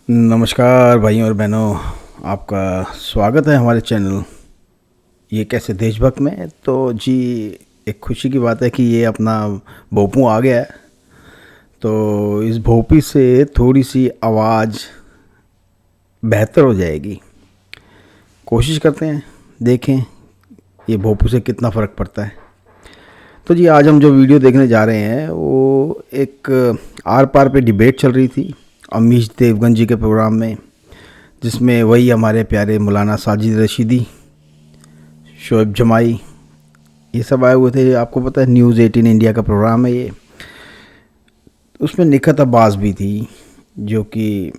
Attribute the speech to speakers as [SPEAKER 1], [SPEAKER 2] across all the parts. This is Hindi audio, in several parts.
[SPEAKER 1] नमस्कार भाइयों और बहनों, आपका स्वागत है हमारे चैनल ये कैसे देशभक्त में। तो जी, एक खुशी की बात है कि ये अपना भोपू आ गया है। तो इस भोपी से थोड़ी सी आवाज़ बेहतर हो जाएगी। कोशिश करते हैं, देखें ये भोपू से कितना फ़र्क पड़ता है। तो जी, आज हम जो वीडियो देखने जा रहे हैं वो एक आर पार पे डिबेट चल रही थी अमीश देवगन जी के प्रोग्राम में, जिसमें वही हमारे प्यारे मौलाना साजिद रशीदी, शोएब जमाई, ये सब आए हुए थे। आपको पता है न्यूज़ 18 इंडिया का प्रोग्राम है ये। उसमें निखत अब्बास भी थी, जो कि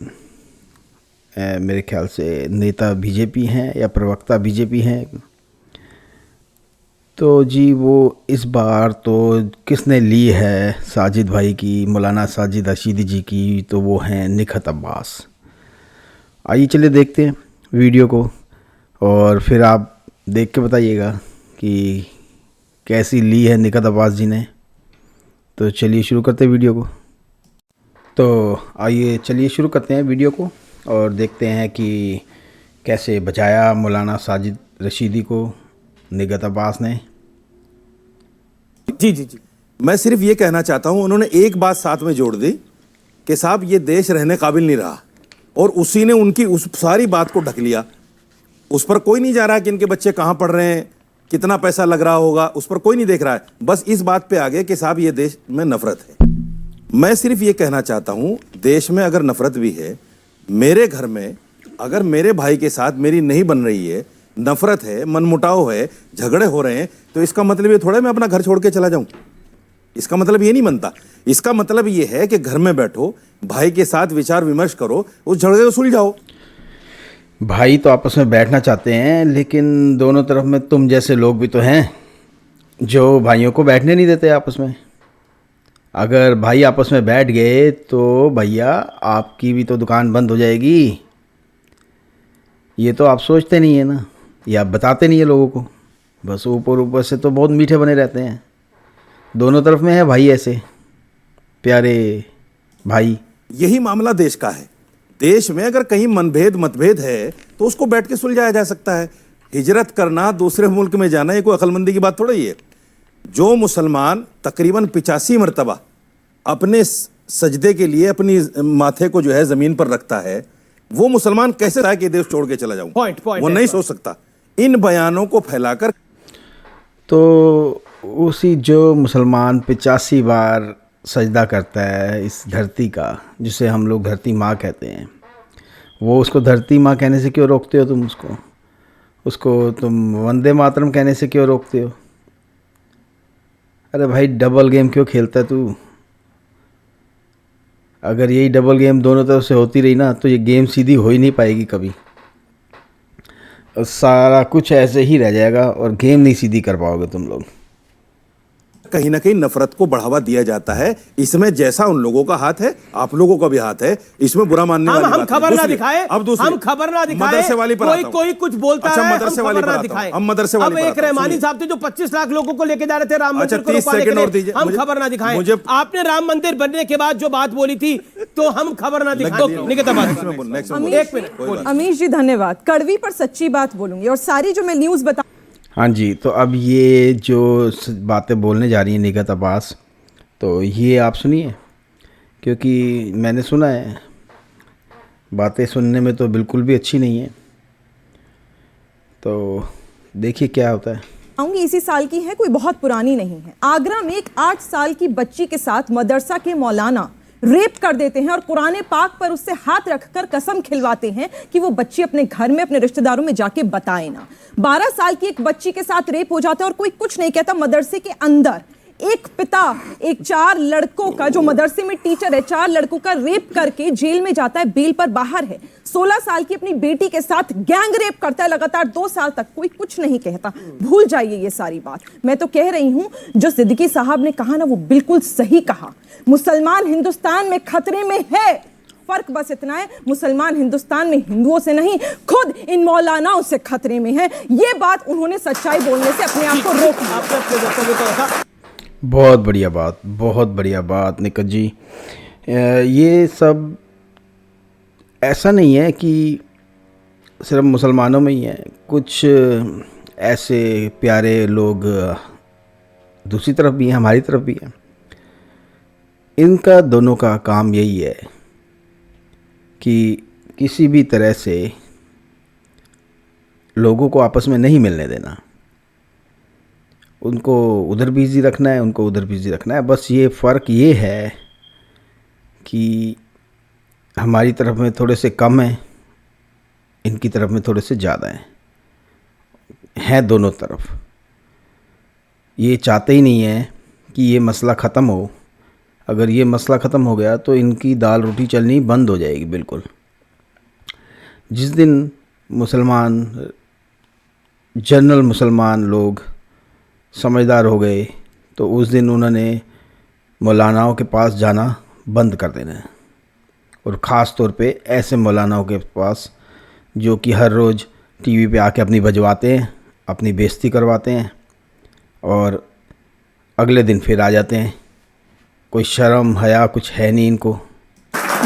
[SPEAKER 1] मेरे ख्याल से नेता बीजेपी हैं या प्रवक्ता बीजेपी हैं। तो जी, वो इस बार तो किसने ली है साजिद भाई की, मौलाना साजिद रशीदी जी की, तो वो हैं निखत अब्बास। आइए चलिए देखते हैं वीडियो को और फिर आप देख के बताइएगा कि कैसी ली है निखत अब्बास जी ने। तो चलिए शुरू करते हैं वीडियो को। तो आइए चलिए शुरू करते हैं वीडियो को और देखते हैं कि कैसे बचाया मौलाना साजिद रशीदी को निखत अब्बास ने।
[SPEAKER 2] जी जी जी, मैं सिर्फ ये कहना चाहता हूं, उन्होंने एक बात साथ में जोड़ दी कि साहब ये देश रहने काबिल नहीं रहा, और उसी ने उनकी उस सारी बात को ढक लिया। उस पर कोई नहीं जा रहा कि इनके बच्चे कहां पढ़ रहे हैं, कितना पैसा लग रहा होगा, उस पर कोई नहीं देख रहा है। बस इस बात पे आ गए कि साहब ये देश में नफरत है। मैं सिर्फ ये कहना चाहता हूं, देश में अगर नफरत भी है, मेरे घर में अगर मेरे भाई के साथ मेरी नहीं बन रही है, नफरत है, मनमुटाव है, झगड़े हो रहे हैं, तो इसका मतलब ये थोड़ा मैं अपना घर छोड़ के चला जाऊं। इसका मतलब ये नहीं बनता। इसका मतलब ये है कि घर में बैठो, भाई के साथ विचार विमर्श करो, उस झगड़े को सुलझाओ।
[SPEAKER 1] भाई तो आपस में बैठना चाहते हैं, लेकिन दोनों तरफ में तुम जैसे लोग भी तो हैं जो भाइयों को बैठने नहीं देते आपस में। अगर भाई आपस में बैठ गए तो भैया आपकी भी तो दुकान बंद हो जाएगी। ये तो आप सोचते नहीं है ना, ये आप बताते नहीं है लोगों को। बस ऊपर ऊपर से तो बहुत मीठे बने रहते हैं। दोनों तरफ में है भाई ऐसे प्यारे भाई।
[SPEAKER 2] यही मामला देश का है। देश में अगर कहीं मनभेद मतभेद है तो उसको बैठ के सुलझाया जा सकता है। हिजरत करना, दूसरे मुल्क में जाना, ये कोई अक्लमंदी की बात थोड़ा ही है। जो मुसलमान तकरीबन 85 मरतबा अपने सजदे के लिए अपनी माथे को जो है जमीन पर रखता है, वो मुसलमान कैसे है कि देश छोड़ के चला जाऊं? वो नहीं सोच सकता। इन बयानों को फैलाकर
[SPEAKER 1] तो उसी जो मुसलमान 85 बार सजदा करता है इस धरती का, जिसे हम लोग धरती माँ कहते हैं, वो उसको धरती माँ कहने से क्यों रोकते हो तुम? उसको तुम वंदे मातरम कहने से क्यों रोकते हो? अरे भाई, डबल गेम क्यों खेलता है तू? अगर यही डबल गेम दोनों तरफ से होती रही ना, तो ये गेम सीधी हो ही नहीं पाएगी कभी। सारा कुछ ऐसे ही रह जाएगा और गेम नहीं सीधी कर पाओगे तुम लोग।
[SPEAKER 2] कहीं ना कहीं नफरत को बढ़ावा दिया जाता है। इसमें जैसा उन लोगों का हाथ है, आप लोगों का भी हाथ है। इसमें बुरा मानने वाली
[SPEAKER 3] हम
[SPEAKER 2] बात
[SPEAKER 3] खबर ना
[SPEAKER 2] दूसरी,
[SPEAKER 3] दिखाए,
[SPEAKER 2] अब दूसरी,
[SPEAKER 3] हम खबर ना दिखाए,
[SPEAKER 2] मदरसे वाली पर आता हूं।
[SPEAKER 3] कोई कुछ बोलता
[SPEAKER 2] अच्छा,
[SPEAKER 3] है,
[SPEAKER 2] मदरसे
[SPEAKER 3] हम
[SPEAKER 2] वाली
[SPEAKER 3] खबर
[SPEAKER 2] पर
[SPEAKER 3] ना
[SPEAKER 2] आता हूं।
[SPEAKER 3] दिखाए।
[SPEAKER 2] हम मदरसे वाली
[SPEAKER 3] अब
[SPEAKER 2] पर
[SPEAKER 3] एक
[SPEAKER 2] आता हूं।
[SPEAKER 3] रहमानी
[SPEAKER 2] सुनिए।
[SPEAKER 3] साहब थे जो 25 लाख लोगों को लेके जा रहे थे राम
[SPEAKER 2] अच्छा,
[SPEAKER 3] मंदिर को
[SPEAKER 2] 30
[SPEAKER 3] रोकवाने के
[SPEAKER 2] सेकंड और
[SPEAKER 3] लिए,
[SPEAKER 2] दीजिए
[SPEAKER 3] हम
[SPEAKER 2] मुझे।
[SPEAKER 3] खबर ना दिखाए।
[SPEAKER 2] मुझे
[SPEAKER 3] आपने राम मंदिर बनने के बाद जो बात बोली थी, तो हम खबर ना दिखाए। एक मिनट
[SPEAKER 4] अमीश जी, धन्यवाद। कड़वी पर सच्ची बात बोलूंगी और सारी जो मैं न्यूज़ बता।
[SPEAKER 1] हाँ जी, तो अब ये जो बातें बोलने जा रही हैं निखत अब्बास, तो ये आप सुनिए, क्योंकि मैंने सुना है, बातें सुनने में तो बिल्कुल भी अच्छी नहीं है। तो देखिए क्या होता है।
[SPEAKER 4] आऊंगी, इसी साल की है, कोई बहुत पुरानी नहीं है। आगरा में एक 8 साल की बच्ची के साथ मदरसा के मौलाना रेप कर देते हैं और कुरान पाक पर उससे हाथ रखकर कसम खिलवाते हैं कि वो बच्ची अपने घर में अपने रिश्तेदारों में जाके बताए ना। 12 साल की एक बच्ची के साथ रेप हो जाता है और कोई कुछ नहीं कहता। मदरसे के अंदर एक पिता एक 4 लड़कों का, जो मदरसे में टीचर है, 4 लड़कों का रेप करके जेल में जाता है, बेल पर बाहर है। 16 साल की अपनी बेटी के साथ गैंग रेप करता है लगातार 2 साल तक, कोई कुछ नहीं कहता। भूल जाइए ये सारी बात। मैं तो कह रही हूं, जो सिद्दीकी साहब ने कहा ना, वो बिल्कुल सही कहा। मुसलमान हिंदुस्तान में खतरे में है। फर्क बस इतना है, मुसलमान हिंदुस्तान में हिंदुओं से नहीं, खुद इन मौलानाओं से खतरे में है। ये बात उन्होंने सच्चाई बोलने से अपने आप को रोका।
[SPEAKER 1] बहुत बढ़िया बात, बहुत बढ़िया बात निकट जी। ये सब ऐसा नहीं है कि सिर्फ मुसलमानों में ही है, कुछ ऐसे प्यारे लोग दूसरी तरफ भी हैं, हमारी तरफ भी हैं। इनका दोनों का काम यही है कि किसी भी तरह से लोगों को आपस में नहीं मिलने देना, उनको उधर बिज़ी रखना है, उनको उधर बिज़ी रखना है। बस ये फ़र्क ये है कि हमारी तरफ में थोड़े से कम हैं, इनकी तरफ में थोड़े से ज़्यादा हैं दोनों तरफ। ये चाहते ही नहीं है कि ये मसला ख़त्म हो। अगर ये मसला ख़त्म हो गया तो इनकी दाल रोटी चलनी बंद हो जाएगी बिल्कुल। जिस दिन मुसलमान, जनरल मुसलमान लोग समझदार हो गए तो उस दिन उन्होंने मौलानाओं के पास जाना बंद कर देना है, और ख़ास तौर पे ऐसे मौलानाओं के पास जो कि हर रोज़ टीवी पे आके अपनी बजवाते हैं, अपनी बेइज्जती करवाते हैं और अगले दिन फिर आ जाते हैं। कोई शर्म हया कुछ है नहीं इनको।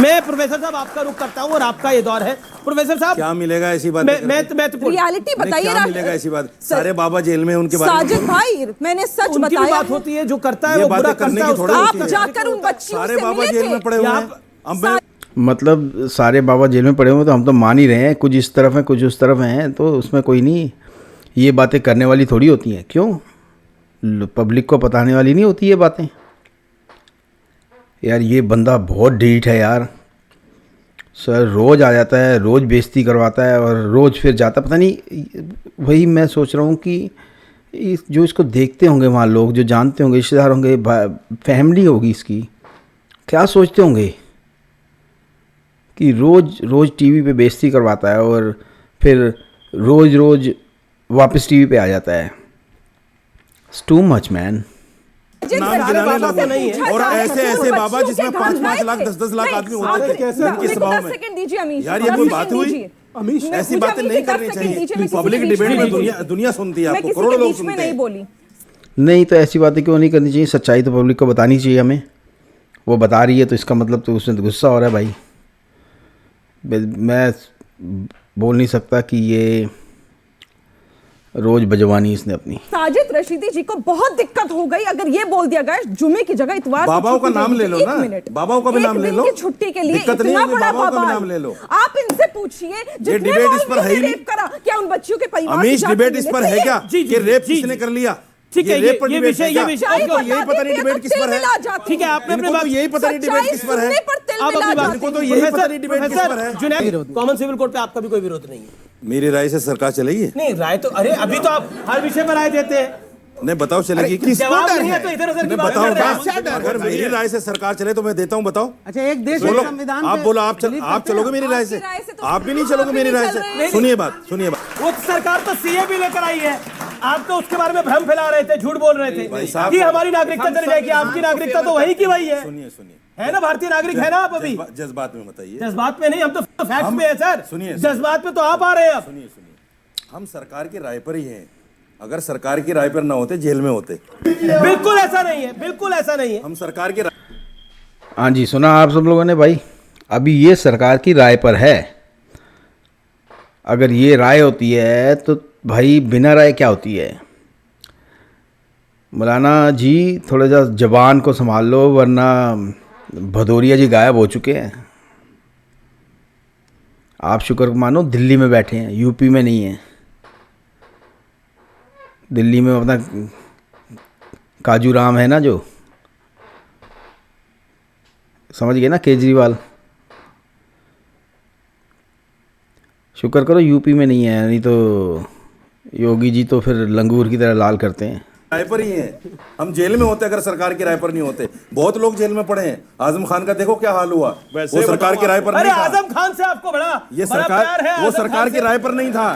[SPEAKER 3] मैं प्रोफेसर साहब आपका रुख करता हूँ और आपका ये दौर है। प्रोफेसर साहब
[SPEAKER 2] क्या मिलेगा ऐसी बात?
[SPEAKER 3] मैं तो
[SPEAKER 4] रियलिटी बताइए।
[SPEAKER 2] क्या मिलेगा ऐसी बात? सारे बाबा जेल में, उनके बारे में
[SPEAKER 4] साजिद भाई मैंने सच
[SPEAKER 3] उनकी भी
[SPEAKER 4] बताया
[SPEAKER 3] बात होती है, जो करता है
[SPEAKER 2] ये
[SPEAKER 3] वो
[SPEAKER 2] बातें
[SPEAKER 3] बुरा
[SPEAKER 2] करने
[SPEAKER 3] करता है
[SPEAKER 2] की थोड़ी
[SPEAKER 3] उसका।
[SPEAKER 2] होती
[SPEAKER 4] आप
[SPEAKER 2] है।
[SPEAKER 4] जाकर उन बच्चियों
[SPEAKER 2] सारे
[SPEAKER 4] से
[SPEAKER 2] बाबा
[SPEAKER 4] मिले
[SPEAKER 2] जेल
[SPEAKER 4] थे।
[SPEAKER 2] में पड़े हुए हैं। अब मैं
[SPEAKER 1] मतलब सारे बाबा जेल में पड़े हुए तो हम तो मान ही रहे हैं, कुछ इस तरफ हैं कुछ उस तरफ हैं, तो उसमें कोई नहीं। ये बातें करने वाली थोड़ी होती हैं, क्यों पब्लिक को बताने वाली नहीं होती ये बातें। यार ये बंदा बहुत ढीठ है यार सर, रोज़ आ जाता है, रोज़ बेइज्जती करवाता है और रोज़ फिर जाता। पता नहीं, वही मैं सोच रहा हूँ कि जो इसको देखते होंगे वहाँ लोग, जो जानते होंगे, रिश्तेदार होंगे, फैमिली होगी इसकी, क्या सोचते होंगे कि रोज़ रोज़ टीवी पे बेइज्जती करवाता है और फिर रोज़ रोज़ वापस टीवी पे आ जाता है। It's too much man.
[SPEAKER 2] नाम गिनाने लगो और ऐसे ऐसे बाबा जिसमें 5-5 लाख 10-10 लाख आदमी होते थे इनकी सभाओं में। यार ये कोई बात हुई? ऐसी बातें नहीं करनी चाहिए। पब्लिक डिबेट में दुनिया सुनती है आपको, करोड़ों लोग सुनते हैं।
[SPEAKER 4] बोली
[SPEAKER 1] नहीं तो ऐसी बातें क्यों नहीं करनी चाहिए? सच्चाई तो पब्लिक को बतानी चाहिए हमें। वो बता रही है तो इसका मतलब तो उसमें गुस्सा हो रहा है भाई। मैं बोल नहीं सकता कि ये रोज बजवानी इसने अपनी।
[SPEAKER 4] साजिद रशीदी जी को बहुत दिक्कत हो गई अगर ये बोल दिया गया जुमे की जगह इतवार
[SPEAKER 2] बाबाओं का नाम ले लो ना, बाबाओं का भी नाम ले लो।
[SPEAKER 4] छुट्टी के लिए
[SPEAKER 2] दिक्कत नहीं है, बाबाओं का भी नाम ले लो।
[SPEAKER 4] आप इनसे पूछिए
[SPEAKER 2] ये डिबेट इस पर है ही नहीं।
[SPEAKER 4] क्या उन बच्चियों के परिवार
[SPEAKER 2] अमीश डिबेट इस पर है क्या कि रेप किसने कर लिया?
[SPEAKER 3] ठीक है,
[SPEAKER 2] ये विषय यही पता नहीं डिबेट किस पर है।
[SPEAKER 3] ठीक है, आपने अपने बात
[SPEAKER 2] यही पता नहीं डिबेट किस पर है।
[SPEAKER 3] आप अपनी बात को तो यही पता नहीं डिबेट किस पर है। जुनैद, कॉमन सिविल कोड पे आपका भी कोई विरोध नहीं है?
[SPEAKER 2] मेरी राय से सरकार चलेगी?
[SPEAKER 3] नहीं, राय तो अरे अभी तो आप हर विषय पर राय देते हैं।
[SPEAKER 2] नहीं बताओ चलेगी कि
[SPEAKER 3] जवाब नहीं है तो इधर उधर की बात कर रहे हैं।
[SPEAKER 2] अगर मेरी राय से सरकार चले तो मैं देता हूँ, बताओ।
[SPEAKER 5] अच्छा, एक देश
[SPEAKER 2] बोलो,
[SPEAKER 5] संविधान
[SPEAKER 2] आप बोलो, आप चलोगे मेरी राय से? आप भी नहीं चलोगे मेरी राय से? सुनिए बात।
[SPEAKER 3] वो सरकार तो सीए भी लेकर आई है, आप तो उसके बारे में भ्रम फैला रहे थे, झूठ बोल रहे थे कि हमारी नागरिकता चली जाएगी। आपकी नागरिकता तो वही की वही है।
[SPEAKER 2] सुनिए
[SPEAKER 3] है ना, भारतीय नागरिक है ना आप अभी?
[SPEAKER 2] जज्बात में बताइए।
[SPEAKER 3] जज्बात में नहीं, हम तो फैक्ट में है सर।
[SPEAKER 2] सुनिए,
[SPEAKER 3] जज्बात में तो आप आ रहे हैं अब।
[SPEAKER 2] सुनिए, हम सरकार की राय पर ही हैं। अगर सरकार की राय पर ना होते जेल में होते।
[SPEAKER 3] बिल्कुल ऐसा नहीं है, बिल्कुल ऐसा नहीं है।
[SPEAKER 2] हम सरकार की
[SPEAKER 1] हाँ जी, सुना आप सब लोगों ने भाई। अभी ये सरकार की राय पर है। अगर ये राय होती है तो भाई बिना राय क्या होती है? मौलाना जी थोड़ा सा जबान को संभाल लो, वरना भदौरिया जी गायब हो चुके हैं। आप शुक्र मानो दिल्ली में बैठे हैं, यूपी में नहीं है। दिल्ली में अपना काजू राम है ना, जो समझ गए ना, केजरीवाल। शुक्र करो यूपी में नहीं है, नहीं तो योगी जी तो फिर लंगूर की तरह लाल करते हैं।
[SPEAKER 2] राय पर ही हैं। हम जेल में होते अगर सरकार की राय पर नहीं होते। बहुत लोग जेल में पड़े हैं। आजम खान का देखो क्या हाल हुआ, वो सरकार की राय पर नहीं था।
[SPEAKER 3] आजम खान से आपको बड़ा
[SPEAKER 2] ये सरकार, वो सरकार की राय पर नहीं था।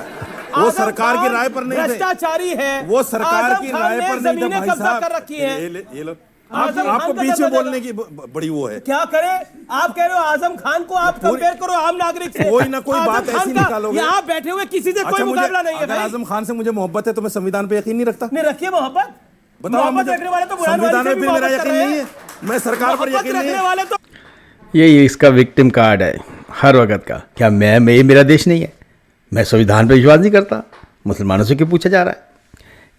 [SPEAKER 2] वो सरकार की राय पर नहीं थे।
[SPEAKER 3] भ्रष्टाचारी है,
[SPEAKER 2] वो सरकार की राय पर नहीं था भाई साहब।
[SPEAKER 3] कर रखी है।
[SPEAKER 2] ये लो, आपको बीच में बोलने की बड़ी वो है।
[SPEAKER 3] क्या करे? आप कह रहे हो आजम खान को आप कंपेयर करो आम नागरिक से।
[SPEAKER 2] कोई ना कोई बात ऐसी निकालोगे।
[SPEAKER 3] यहाँ बैठे हुए किसी से कोई मुकाबला नहीं है।
[SPEAKER 2] अगर आजम खान से मुझे मोहब्बत है तो मैं संविधान पे यकीन नहीं रखता।
[SPEAKER 3] नहीं, रखिए मोहब्बत।
[SPEAKER 2] बताओ मुझे, संविधान में फिर मेरा यकीन नहीं है। मैं सरकार पर यकीन नहीं है।
[SPEAKER 1] ये इसका विक्टिम कार्ड है। हर वक्त का। क्या मैं ये मेरा देश नहीं है? मैं संविधान पर विश्वास नहीं करता? मुसलमानों से क्यों पूछा जा रहा है?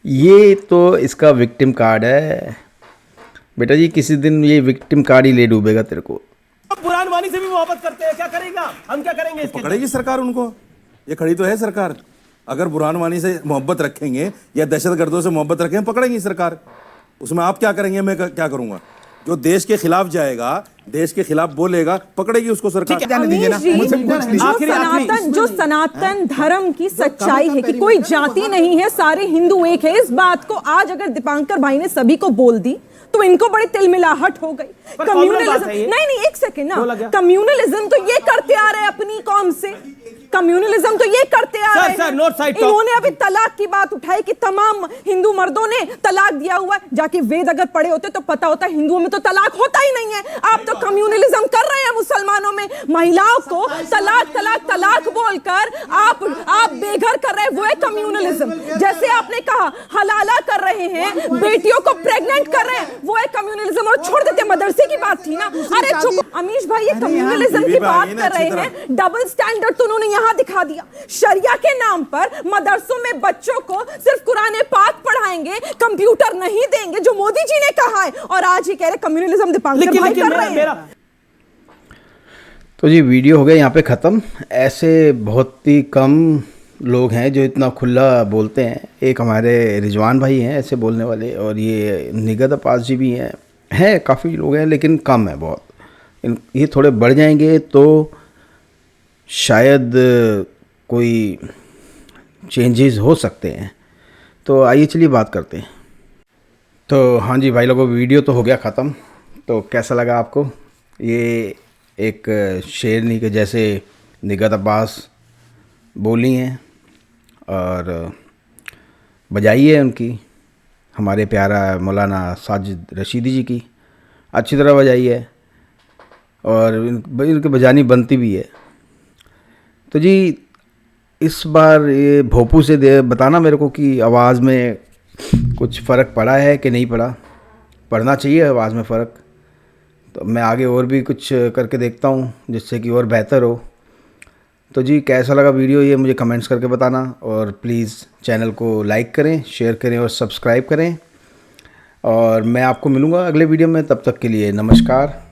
[SPEAKER 1] ये तो इसका विक्टिम कार्ड है बेटा जी। किसी दिन ये विक्टिम कार्ड ही ले डूबेगा तेरे को।
[SPEAKER 3] बुरहान वानी से भी मोहब्बत करते हैं, क्या करेगा? हम क्या करेंगे इसके?
[SPEAKER 2] पकड़ेगी सरकार उनको। ये खड़ी तो है सरकार। अगर बुरहान वानी से मोहब्बत रखेंगे या दहशतगर्दों से मोहब्बत रखेंगे, पकड़ेगी सरकार। उसमें आप क्या करेंगे, मैं क्या करूंगा? जो देश के खिलाफ जाएगा, देश के खिलाफ बोलेगा, पकड़ेगी उसको सरकार।
[SPEAKER 4] जो सनातन धर्म की सच्चाई है कि कोई जाति नहीं है, सारे हिंदू एक है, इस बात को आज अगर दीपांकर भाई ने सभी को बोल दी तो इनको बड़ी तिलमिलाहट हो गई। कम्युनलिज्म नहीं, एक सेकेंड ना, कम्युनलिज्म तो ये करते आ रहे हैं अपनी कौम से। कम्युनलिज्म तो ये करते आ रहे हैं। इन्होंने अभी तलाक की बात उठाई कि तमाम हिंदू मर्दों ने तलाक दिया हुआ है। जाके वेद अगर पढ़े होते तो पता होता हिंदुओं में तो तलाक होता ही नहीं है। आप तो कम्युनलिज्म कर रहे हैं मुसलमानों में। महिलाओं को तलाक तलाक तलाक बोलकर आप बेघर कर रहे हैं, वो है कम्युनलिज्म। जैसे आपने कहा हलाला कर रहे हैं, बेटियों को प्रेग्नेंट कर रहे हैं, वो है कम्युनलिज्म। और छोड़ देते, मदरसे की बात थी ना। अरे चुप अमीश भाई, ये कम्युनलिज्म की बात कर रहे हैं। डबल स्टैंडर्ड तो उन्होंने यहां दिखा दिया। शरिया के नाम पर मदरसों में बच्चों को सिर्फ कुरान पाक पढ़ाएंगे, कंप्यूटर नहीं देंगे, जो मोदी जी ने कहा है। और आज ही कह रहे कम्युनलिज्म दीपांकर भाई कर रहे हैं।
[SPEAKER 1] तो जी वीडियो हो गया यहाँ पे ख़त्म। ऐसे बहुत ही कम लोग हैं जो इतना खुला बोलते हैं। एक हमारे रिजवान भाई हैं ऐसे बोलने वाले, और ये निगहत अब्बास जी भी हैं काफ़ी लोग हैं, लेकिन कम है बहुत। ये थोड़े बढ़ जाएंगे तो शायद कोई चेंजेस हो सकते हैं। तो आइए चलिए बात करते हैं। तो हाँ जी भाई लोगों, वीडियो तो हो गया ख़त्म। तो कैसा लगा आपको? ये एक शेरनी के जैसे निगहत अब्बास बोली हैं और बजाई है उनकी, हमारे प्यारा मौलाना साजिद रशीदी जी की अच्छी तरह बजाई है, और इनके बजानी बनती भी है। तो जी इस बार ये भोपू से बताना मेरे को कि आवाज़ में कुछ फ़र्क पड़ा है कि नहीं पड़ा। पड़ना चाहिए आवाज़ में फ़र्क। तो मैं आगे और भी कुछ करके देखता हूँ जिससे कि और बेहतर हो। तो जी कैसा लगा वीडियो ये मुझे कमेंट्स करके बताना, और प्लीज़ चैनल को लाइक करें, शेयर करें और सब्सक्राइब करें। और मैं आपको मिलूँगा अगले वीडियो में। तब तक के लिए नमस्कार।